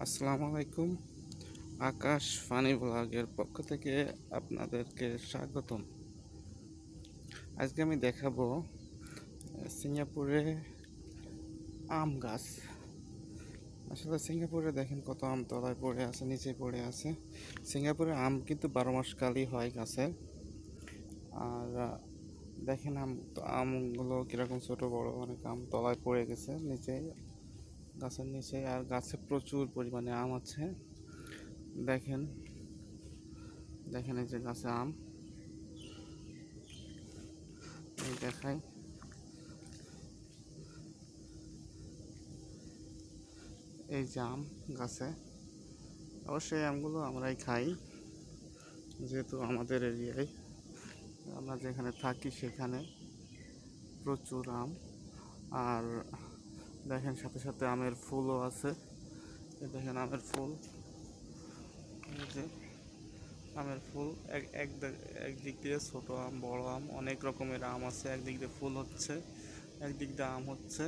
আসসালামু আলাইকুম। আকাশ ফানি ব্লগের পক্ষ থেকে আপনাদেরকে স্বাগতম। আজকে আমি দেখাবো সিঙ্গাপুরে আম গাছ। আসলে সিঙ্গাপুরে দেখেন কত আম তলায় পড়ে আছে, নিচে পড়ে আছে। সিঙ্গাপুরে আম কিন্তু 12 মাস কালই হয় গাছের। আর দেখেন আমগুলো কিরকম ছোট বড়, অনেক আম তলায় পড়ে গেছে নিচে, গাছের নিচে। আর গাছে প্রচুর পরিমাণে আম আছে। দেখেন দেখেন এই যে গাছে আম, এই দেখাই। এই যে আম গাছে, অবশ্যই আমগুলো আমরাই খাই, যেহেতু আমাদের এরিয়ায়, আমরা যেখানে থাকি সেখানে প্রচুর আম। আর দেখেন সাথে সাথে আমের ফুলও আছে। এই দেখেন আমের ফুল, এই যে আমের ফুল একদিক দিয়ে ছোট আম, বড় আম, অনেক রকমের আম আছে। একদিক দিয়ে ফুল হচ্ছে, একদিক দিয়ে আম হচ্ছে।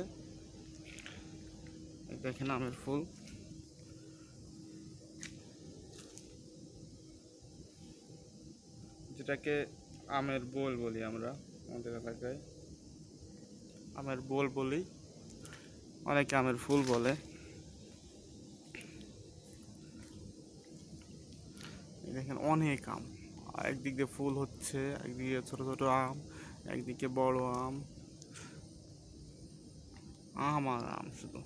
এই দেখেন আমের ফুল, যেটাকে আমের বোল বলি আমরা আমাদের এলাকায়, আমের বোল বলি, অনেকে আমের ফুল বলে। দেখেন অনেক আম, একদিক দিয়ে ফুল হচ্ছে, একদিকে ছোট ছোট আম, একদিকে বড় আম, আম আর আম শুধু।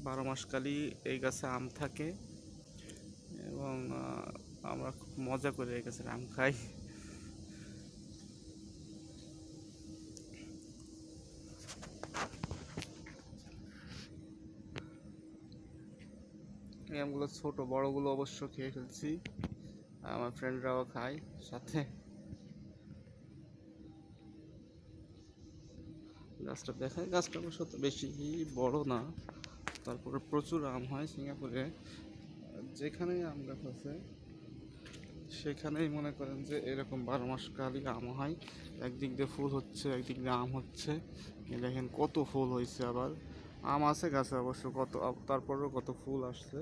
12 মাস কালই এই গাছে আম থাকে এবং আমরা খুব মজা করে এই গাছের আম খাই। এই আমগুলো ছোট, বড়গুলো অবশ্য খেয়ে ফেলছি, আর আমার ফ্রেন্ডরাও খায় সাথে। গাছটা দেখায়, গাছটা অবশ্য তো বেশি বড় না, তারপরে প্রচুর আম হয় সিঙ্গাপুরে। যেখানেই আম গাছ আছে সেখানেই মনে করেন যে এরকম 12 মাস কালই আম হয়। একদিক দিয়ে ফুল হচ্ছে, একদিক দিয়ে আম হচ্ছে। দেখেন কত ফুল হয়েছে, আবার আম আছে গাছে অবশ্য কত, তারপরেও কত ফুল আসছে।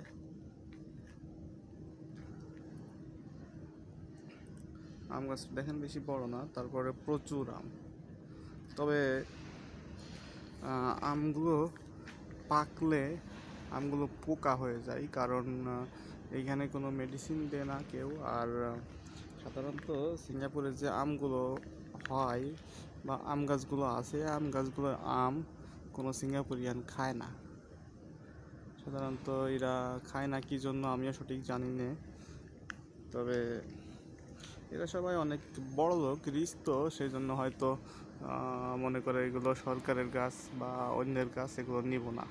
আম গাছ দেখেন বেশি বড় না, তারপরে প্রচুর আম। তবে আমগুলো পাকলে আমগুলো পোকা হয়ে যায়, কারণ এইখানে কোনো মেডিসিন দেয় না কেউ। আর সাধারণত সিঙ্গাপুরে যে আমগুলো হয় বা আম গাছগুলো আছে, আম গাছগুলোর আম কোনো সিঙ্গাপুরিয়ান খায় না। সাধারণত এরা খায় না, কী জন্য আমিও সঠিক জানি না। তবে এরা সবাই অনেক বড় লোক, রিচ, তো সেই জন্য হয়তো মনে করে এগুলো সরকারের গাছ বা অন্যের গাছ, এগুলো নিব না,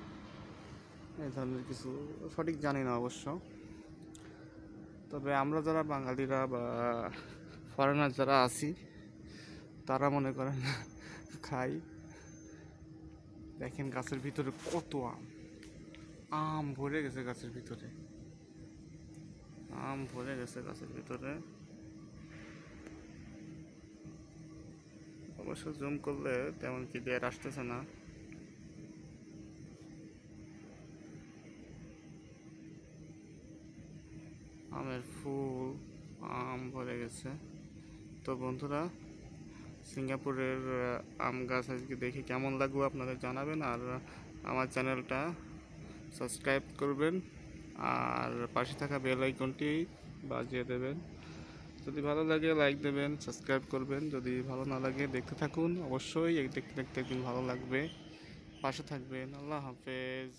এই ধরনের কিছু। সঠিক জানি না অবশ্য। তবে আমরা যারা বাঙালিরা বা ফরেনার যারা আছি, তারা মনে করেন খাই। দেখেন গাছের ভিতরে কত আম, আম ভরে গেছে গাছের ভিতরে, আম ভরে গেছে গাছের ভিতরে। অবশ্য জুম করলে তেমন ক্লিয়ার আসতেছে না। আমের ফুল, আম ভরে গেছে। তো বন্ধুরা, সিঙ্গাপুরের আম গাছ আজকে দেখে কেমন লাগলো আপনাদের জানাবেন। আর আমার চ্যানেলটা সাবস্ক্রাইব করবেন, আর পাশে থাকা বেল আইকনটি বাজিয়ে দেবেন। যদি ভালো লাগে লাইক দেবেন, সাবস্ক্রাইব করবেন। যদি ভালো না লাগে দেখতে থাকুন, অবশ্যই দেখতে দেখতে একদিন ভালো লাগবে। পাশে থাকবেন। আল্লাহ হাফেজ।